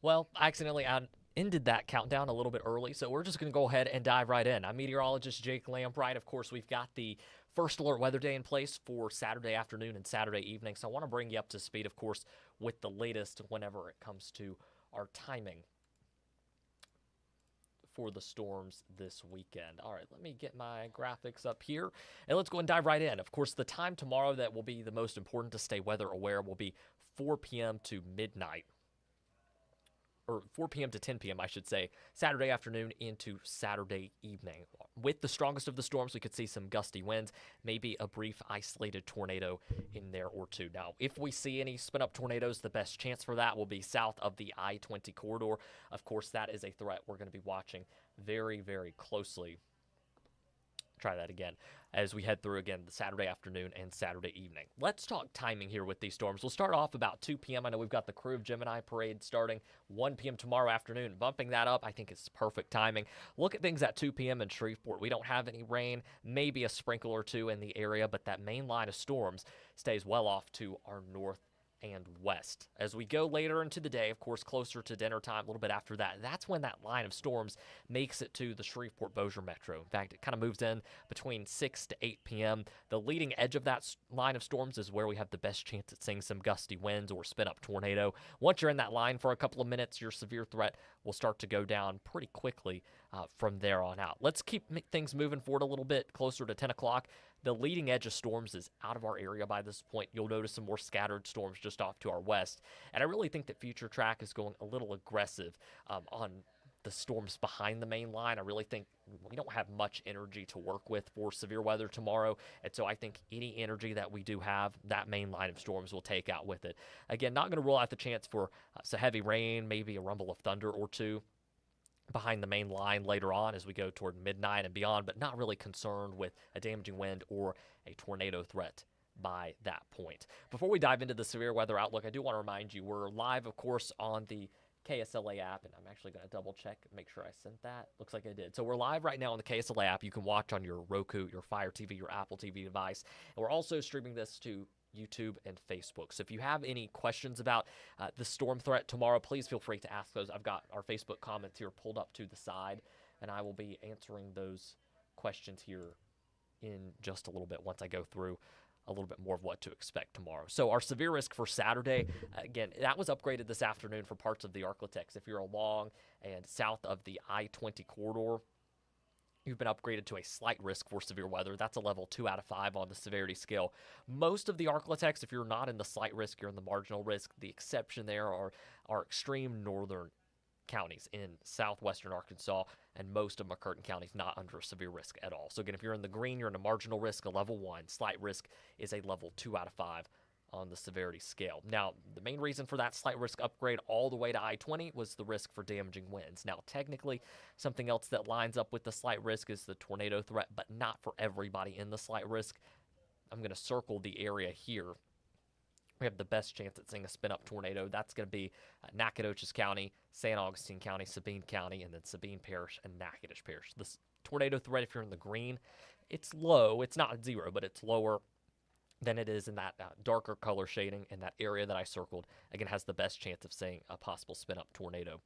Well, I accidentally ended that countdown a little bit early, so we're just going to go ahead and dive right in. I'm meteorologist Jake Lambright. Of course, we've got the first alert weather day in place for Saturday afternoon and Saturday evening, so I want to bring you up to speed, of course, with the latest whenever it comes to our timing for the storms this weekend. All right, let me get my graphics up here and let's go and dive right in. Of course, the time tomorrow that will be the most important to stay weather aware will be 4 p.m. to midnight, or 4 p.m. to 10 p.m., I should say, Saturday afternoon into Saturday evening. With the strongest of the storms, we could see some gusty winds, maybe a brief isolated tornado in there or two. Now, if we see any spin up tornadoes, the best chance for that will be south of the I-20 corridor. Of course, that is a threat we're going to be watching very, very closely. Try that again as we head through again the Saturday afternoon and Saturday evening. Let's talk timing here with these storms. We'll start off about 2 p.m. I know we've got the Crew of Gemini parade starting 1 p.m. tomorrow afternoon. Bumping that up, I think it's perfect timing. Look at things at 2 p.m. in Shreveport. We don't have any rain, maybe a sprinkle or two in the area, but that main line of storms stays well off to our north and west. As we go later into the day, of course, closer to dinner time, a little bit after that, that's when that line of storms makes it to the Shreveport-Bossier Metro. In fact, it kind of moves in between 6 to 8 p.m. The leading edge of that line of storms is where we have the best chance at seeing some gusty winds or spin-up tornado. Once you're in that line for a couple of minutes, your severe threat will start to go down pretty quickly from there on out. Let's keep things moving forward a little bit closer to 10 o'clock. The leading edge of storms is out of our area by this point. You'll notice some more scattered storms just off to our west. And I really think that Future Track is going a little aggressive on the storms behind the main line. I really think we don't have much energy to work with for severe weather tomorrow. And so I think any energy that we do have, that main line of storms will take out with it. Again, not going to rule out the chance for some heavy rain, maybe a rumble of thunder or two behind the main line later on as we go toward midnight and beyond, but not really concerned with a damaging wind or a tornado threat by that point. Before we dive into the severe weather outlook, I do want to remind you we're live, of course, on the KSLA app, and I'm actually going to double check and make sure I sent that. Looks like I did. So we're live right now on the KSLA app. You can watch on your Roku, your Fire TV, your Apple TV device, and we're also streaming this to YouTube and Facebook. So if you have any questions about the storm threat tomorrow, please feel free to ask those. I've got our Facebook comments here pulled up to the side, and I will be answering those questions here in just a little bit once I go through a little bit more of what to expect tomorrow. So our severe risk for Saturday, again, that was upgraded this afternoon for parts of the Arklatex. If you're along and south of the I-20 corridor, you've been upgraded to a slight risk for severe weather. That's a level 2 out of 5 on the severity scale. Most of the Arklatex, if you're not in the slight risk, you're in the marginal risk. The exception there are extreme northern counties in southwestern Arkansas, and most of McCurtain County is not under a severe risk at all. So again, if you're in the green, you're in a marginal risk, a level 1. Slight risk is a level 2 out of 5 on the severity scale. Now, the main reason for that slight risk upgrade all the way to I-20 was the risk for damaging winds. Now, technically, something else that lines up with the slight risk is the tornado threat, but not for everybody in the slight risk. I'm going to circle the area here. We have the best chance at seeing a spin-up tornado. That's going to be Nacogdoches County, St. Augustine County, Sabine County, and then Sabine Parish and Natchitoches Parish. This tornado threat, if you're in the green, it's low. It's not 0, but it's lower than it is in that darker color shading in that area that I circled. Again, has the best chance of seeing a possible spin-up tornado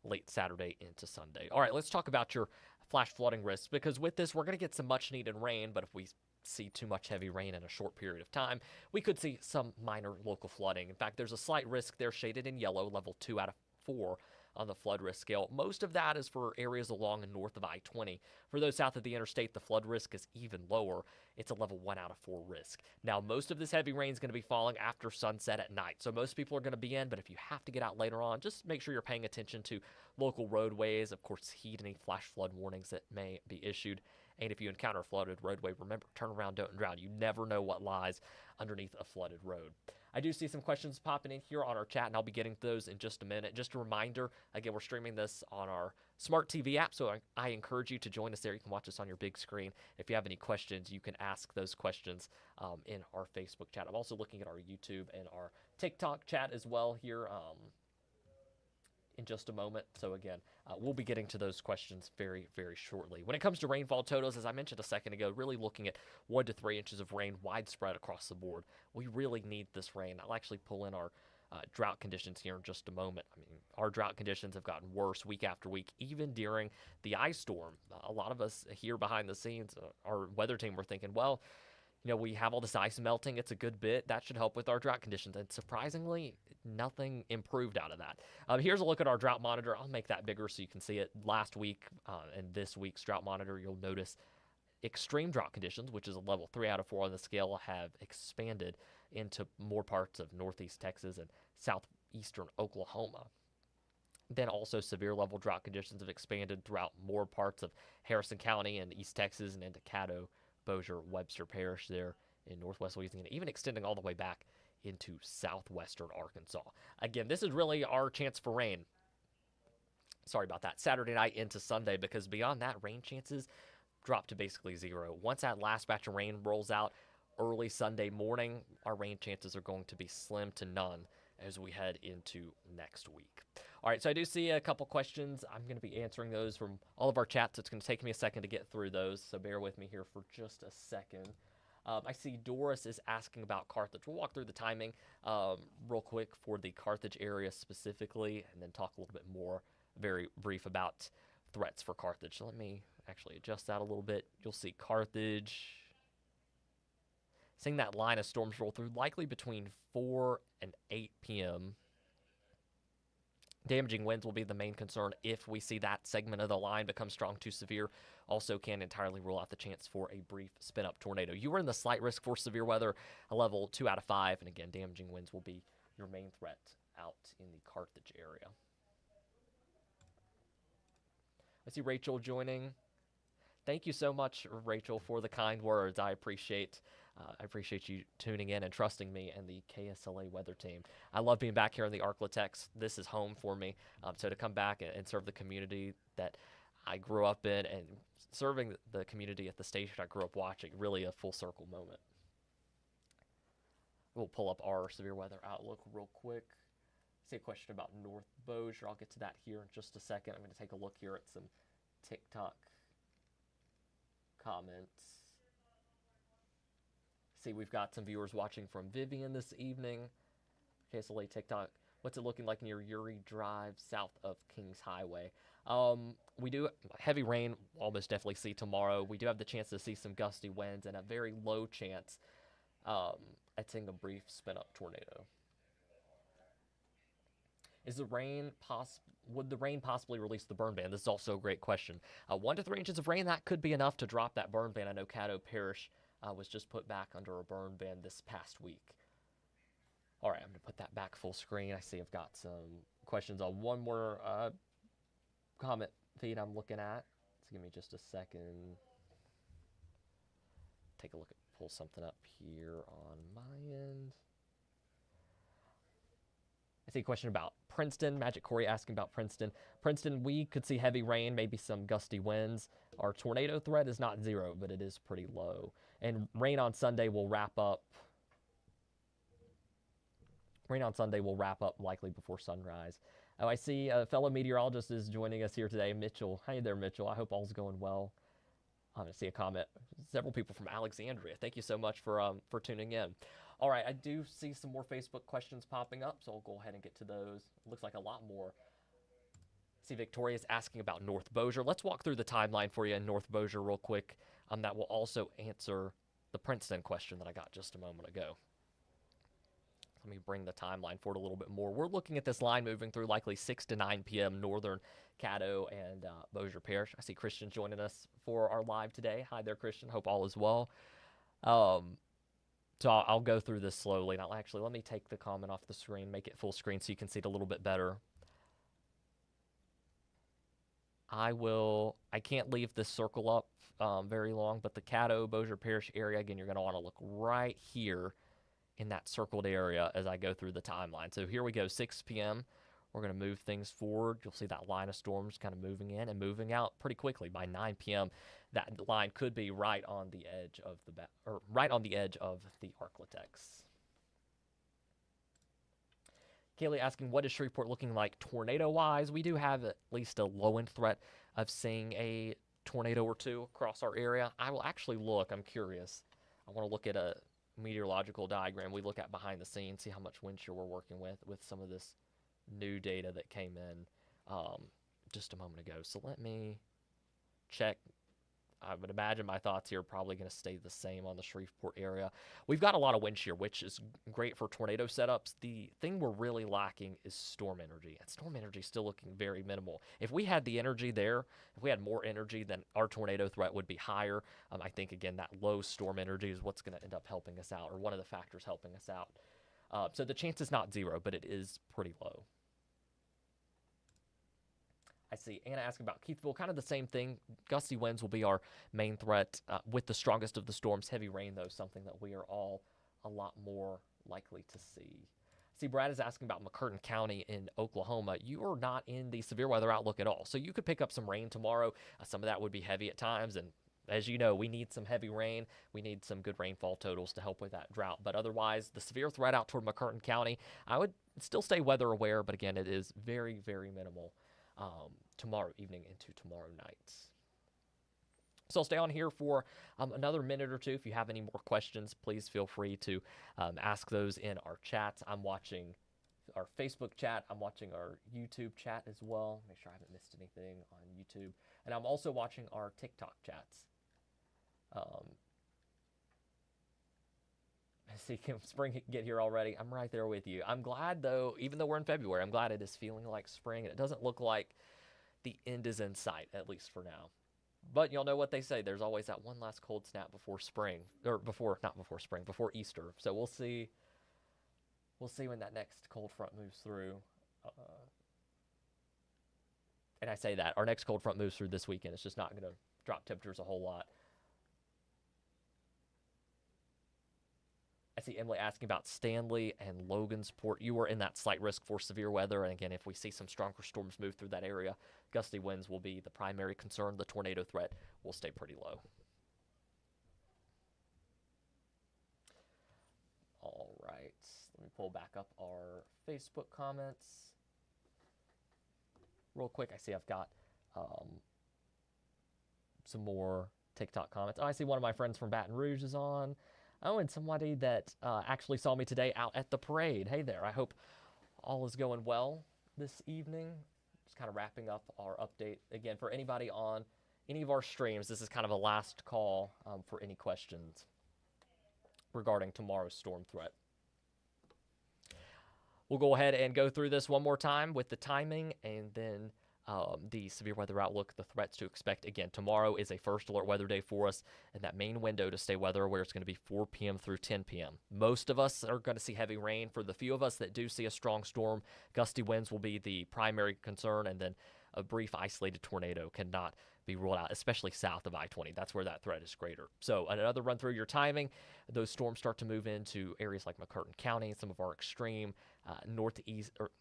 late Saturday into Sunday. All right, let's talk about your flash flooding risks, because with this, we're going to get some much-needed rain, but if we see too much heavy rain in a short period of time, we could see some minor local flooding. In fact, there's a slight risk there shaded in yellow, level 2 out of 4 on the flood risk scale. Most of that is for areas along and north of I-20. For those south of the interstate, the flood risk is even lower. It's a level 1 out of 4 risk. Now, most of this heavy rain is going to be falling after sunset at night, so most people are going to be in, but if you have to get out later on, just make sure you're paying attention to local roadways. Of course, heed any flash flood warnings that may be issued. And if you encounter a flooded roadway, remember, turn around, don't drown. You never know what lies underneath a flooded road. I do see some questions popping in here on our chat, and I'll be getting to those in just a minute. Just a reminder, again, we're streaming this on our smart TV app, so I encourage you to join us there. You can watch us on your big screen. If you have any questions, you can ask those questions in our Facebook chat. I'm also looking at our YouTube and our TikTok chat as well here in just a moment. So again, we'll be getting to those questions very, very shortly. When it comes to rainfall totals, as I mentioned a second ago, really looking at 1 to 3 inches of rain widespread across the board. We really need this rain. I'll actually pull in our drought conditions here in just a moment. I mean, our drought conditions have gotten worse week after week, even during the ice storm. A lot of us here behind the scenes, our weather team, were thinking, well, we have all this ice melting. It's a good bit. That should help with our drought conditions. And surprisingly, nothing improved out of that. Here's a look at our drought monitor. I'll make that bigger so you can see it. Last week and this week's drought monitor, you'll notice extreme drought conditions, which is a level 3 out of 4 on the scale, have expanded into more parts of northeast Texas and southeastern Oklahoma. Then also severe level drought conditions have expanded throughout more parts of Harrison County and East Texas and into Caddo, Bossier, Webster Parish there in northwest Louisiana, even extending all the way back into southwestern Arkansas. Again, this is really our chance for rain. Sorry about that. Saturday night into Sunday, because beyond that, rain chances drop to basically zero. Once that last batch of rain rolls out early Sunday morning, our rain chances are going to be slim to none as we head into next week. All right, so I do see a couple questions. I'm going to be answering those from all of our chats. It's going to take me a second to get through those, so bear with me here for just a second. I see Doris is asking about Carthage. We'll walk through the timing real quick for the Carthage area specifically, and then talk a little bit more, very brief, about threats for Carthage. So let me actually adjust that a little bit. You'll see Carthage seeing that line of storms roll through, likely between 4 and 8 p.m. Damaging winds will be the main concern if we see that segment of the line become strong to severe. Also can entirely rule out the chance for a brief spin-up tornado. You are in the slight risk for severe weather, a level 2 out of 5. And again, damaging winds will be your main threat out in the Carthage area. I see Rachel joining. Thank you so much, Rachel, for the kind words. I appreciate you tuning in and trusting me and the KSLA weather team. I love being back here in the Arklatex. This is home for me. So to come back and serve the community that I grew up in and serving the community at the station I grew up watching, really a full circle moment. We'll pull up our severe weather outlook real quick. See a question about North Bossier. I'll get to that here in just a second. I'm going to take a look here at some TikTok comments. See, we've got some viewers watching from Vivian this evening. KSLA TikTok. What's it looking like near Uri Drive, south of Kings Highway? We do heavy rain. We'll almost definitely see tomorrow. We do have the chance to see some gusty winds and a very low chance at seeing a brief spin-up tornado. Would the rain possibly release the burn ban? This is also a great question. 1 to 3 inches of rain, that could be enough to drop that burn ban. I know Caddo Parish was just put back under a burn ban this past week. All right, I'm going to put that back full screen. I see I've got some questions on one more comment feed I'm looking at. So give me just a second. Take a look pull something up here on my end. I see a question about Princeton. Magic Corey asking about Princeton. Princeton, we could see heavy rain, maybe some gusty winds. Our tornado threat is not 0, but it is pretty low. And rain on Sunday will wrap up. Rain on Sunday will wrap up likely before sunrise. Oh, I see a fellow meteorologist is joining us here today, Mitchell. Hey there, Mitchell. I hope all's going well. I'm going to see a comment. Several people from Alexandria. Thank you so much for tuning in. All right, I do see some more Facebook questions popping up, so I'll go ahead and get to those. Looks like a lot more. See, Victoria's asking about North Bossier. Let's walk through the timeline for you in North Bossier real quick. That will also answer the Princeton question that I got just a moment ago. Let me bring the timeline forward a little bit more. We're looking at this line moving through likely 6 to 9 p.m. northern Caddo and Bossier Parish. I see Christian joining us for our live today. Hi there, Christian. Hope all is well. So I'll go through this slowly. Now, actually, let me take the comment off the screen, make it full screen so you can see it a little bit better. I can't leave this circle up very long, but the Caddo, Bossier Parish area, again, you're going to want to look right here in that circled area as I go through the timeline. So here we go, 6 p.m. We're going to move things forward. You'll see that line of storms kind of moving in and moving out pretty quickly. By 9 p.m., that line could be right on the edge of the Arklatex. Kaylee asking, what is Shreveport looking like tornado-wise? We do have at least a low-end threat of seeing a tornado or two across our area. I will actually look. I'm curious. I want to look at meteorological diagram we look at behind the scenes, see how much wind shear we're working with some of this new data that came in just a moment ago. So let me check. I would imagine my thoughts here are probably going to stay the same on the Shreveport area. We've got a lot of wind shear, which is great for tornado setups. The thing we're really lacking is storm energy, and storm energy is still looking very minimal. If we had the energy there, if we had more energy, then our tornado threat would be higher. I think, again, that low storm energy is what's going to end up helping us out, or one of the factors helping us out. So the chance is not zero, but it is pretty low. I see Anna asking about Keithville, kind of the same thing. Gusty winds will be our main threat with the strongest of the storms. Heavy rain, though, something that we are all a lot more likely to see. See, Brad is asking about McCurtain County in Oklahoma. You are not in the severe weather outlook at all. So you could pick up some rain tomorrow. Some of that would be heavy at times. And as you know, we need some heavy rain. We need some good rainfall totals to help with that drought. But otherwise, the severe threat out toward McCurtain County, I would still stay weather aware. But again, it is very, very minimal. Tomorrow evening into tomorrow night. So I'll stay on here for another minute or two. If you have any more questions, please feel free to ask those in our chats. I'm watching our Facebook chat. I'm watching our YouTube chat as well. Make sure I haven't missed anything on YouTube. And I'm also watching our TikTok chats. I see spring get here already. I'm right there with you. I'm glad, though, even though we're in February, I'm glad it is feeling like spring. And it doesn't look like the end is in sight, at least for now. But you'll know what they say. There's always that one last cold snap before spring. Or not before spring, before Easter. So we'll see. We'll see when that next cold front moves through. And I say that. Our next cold front moves through this weekend. It's just not going to drop temperatures a whole lot. I see Emily asking about Stanley and Logansport. You are in that slight risk for severe weather. And again, if we see some stronger storms move through that area, gusty winds will be the primary concern. The tornado threat will stay pretty low. All right. Let me pull back up our Facebook comments real quick. I see I've got some more TikTok comments. Oh, I see one of my friends from Baton Rouge is on. Oh, and somebody that actually saw me today out at the parade. Hey there. I hope all is going well this evening. Just kind of wrapping up our update. Again, for anybody on any of our streams, this is kind of a last call for any questions regarding tomorrow's storm threat. We'll go ahead and go through this one more time with the timing and then the severe weather outlook, the threats to expect. Again, tomorrow is a first alert weather day for us, and that main window to stay weather aware is going to be 4 p.m. through 10 p.m. Most of us are going to see heavy rain. For the few of us that do see a strong storm, gusty winds will be the primary concern, and then a brief isolated tornado cannot be ruled out, especially south of I-20. That's where that threat is greater. So another run through your timing. Those storms start to move into areas like McCurtain County, some of our extreme northeast or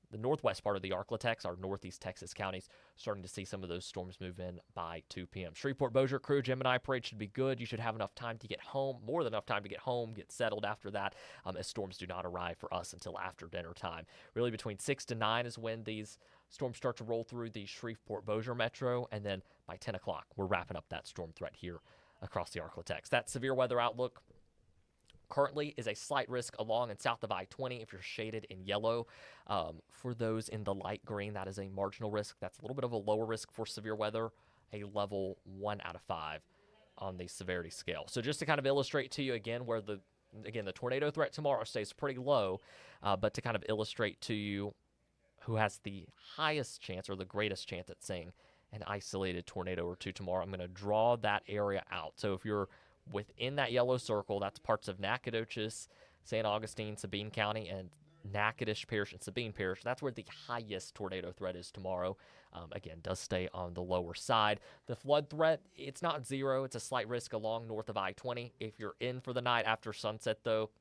the northwest part of the Arklatex, our northeast Texas counties, starting to see some of those storms move in by 2 p.m. Shreveport, Bossier, Crew, Gemini Parade should be good. You should have enough time to get home, more than enough time to get home, get settled after that, as storms do not arrive for us until after dinner time. Really between 6 to 9 is when these storms start to roll through the Shreveport, Bossier metro, and then by 10 o'clock, we're wrapping up that storm threat here across the Arklatex. That severe weather outlook currently is a slight risk along and south of I-20 if you're shaded in yellow. For those in the light green, that is a marginal risk. That's a little bit of a lower risk for severe weather, a level 1 out of 5 on the severity scale. So just to kind of illustrate to you again where the tornado threat tomorrow stays pretty low, but to kind of illustrate to you who has the highest chance or the greatest chance at seeing an isolated tornado or two tomorrow, I'm going to draw that area out. So if you're within that yellow circle, that's parts of Nacogdoches, St. Augustine, Sabine County, and Natchitoches Parish and Sabine Parish. That's where the highest tornado threat is tomorrow. Again, does stay on the lower side. The flood threat, it's not zero. It's a slight risk along north of I-20. If you're in for the night after sunset, though,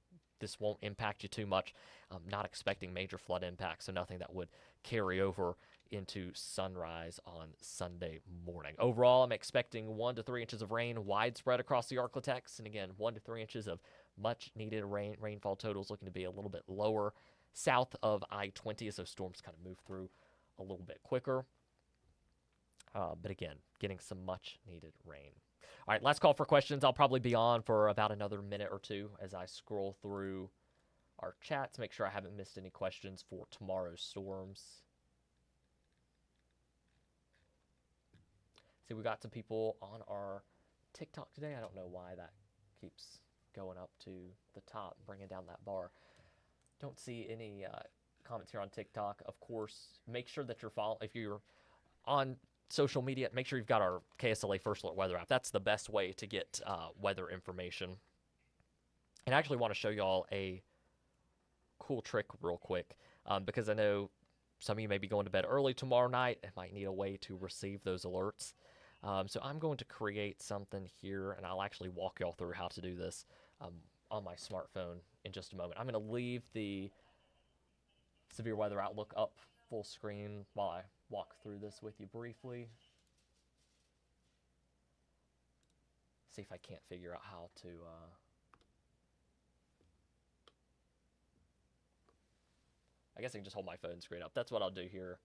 this won't impact you too much. I'm not expecting major flood impacts, so nothing that would carry over into sunrise on Sunday morning. Overall, I'm expecting 1 to 3 inches of rain widespread across the Arklatex, and again, 1 to 3 inches of much-needed rainfall totals looking to be a little bit lower south of I-20 as those storms kind of move through a little bit quicker. But again, getting some much-needed rain. All right, last call for questions. I'll probably be on for about another minute or two as I scroll through our chat to make sure I haven't missed any questions for tomorrow's storms. See, we got some people on our TikTok today. I don't know why that keeps going up to the top, bringing down that bar. Don't see any comments here on TikTok. Of course, make sure that you're following. If you're on social media, make sure you've got our KSLA First Alert weather app. That's the best way to get weather information. And I actually want to show y'all a cool trick real quick because I know some of you may be going to bed early tomorrow night and might need a way to receive those alerts. So I'm going to create something here, and I'll actually walk y'all through how to do this on my smartphone in just a moment. I'm going to leave the severe weather outlook up full screen while I walk through this with you briefly. See if I can't figure out how to... I guess I can just hold my phone screen up. That's what I'll do here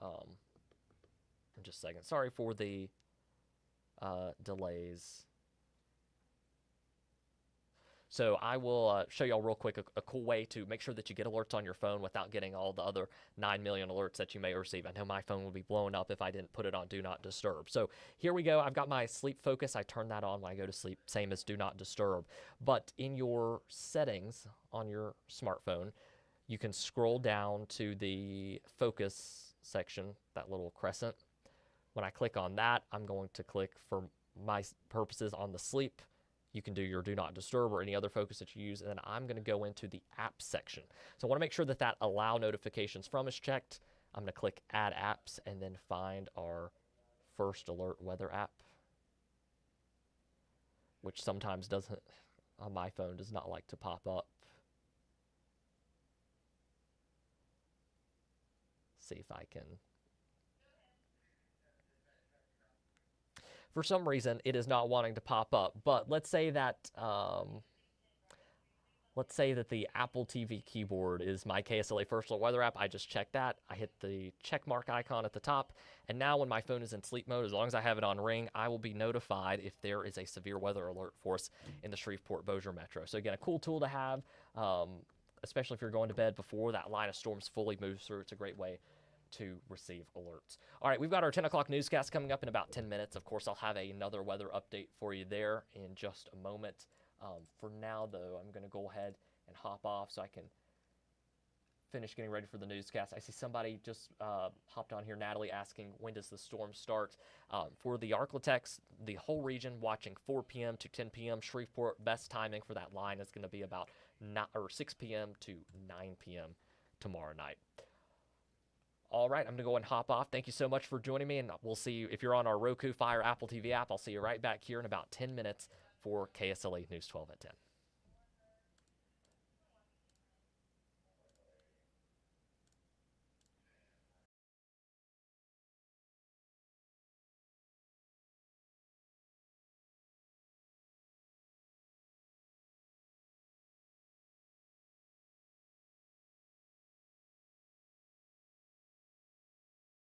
in just a second. Sorry for the delays. So I will show y'all real quick a cool way to make sure that you get alerts on your phone without getting all the other 9 million alerts that you may receive. I know my phone would be blowing up if I didn't put it on Do Not Disturb. So here we go. I've got my sleep focus. I turn that on when I go to sleep, same as Do Not Disturb. But in your settings on your smartphone, you can scroll down to the focus section, that little crescent. When I click on that, I'm going to click, for my purposes, on the sleep. You can do your Do Not Disturb or any other focus that you use, and then I'm going to go into the apps section. So I want to make sure that that Allow Notifications From is checked. I'm going to click Add Apps and then find our First Alert Weather app, which sometimes doesn't, on my phone, does not like to pop up. See if I can... For some reason, it is not wanting to pop up, but let's say that the Apple TV keyboard is my KSLA First Alert Weather app. I just checked that. I hit the check mark icon at the top, and now when my phone is in sleep mode, as long as I have it on ring, I will be notified if there is a severe weather alert for us in the Shreveport-Bossier Metro. So again, a cool tool to have, especially if you're going to bed before that line of storms fully moves through. It's a great way to receive alerts. All right, we've got our 10 o'clock newscast coming up in about 10 minutes. Of course, I'll have another weather update for you there in just a moment. For now, though, I'm going to go ahead and hop off so I can finish getting ready for the newscast. I see somebody just hopped on here, Natalie, asking when does the storm start. For the Arklatex, the whole region watching 4 p.m. to 10 p.m. Shreveport, best timing for that line is going to be about 6 p.m. to 9 p.m. tomorrow night. All right, I'm going to go and hop off. Thank you so much for joining me, and we'll see you if you're on our Roku, Fire, Apple TV app. I'll see you right back here in about 10 minutes for KSLA News 12 at 10.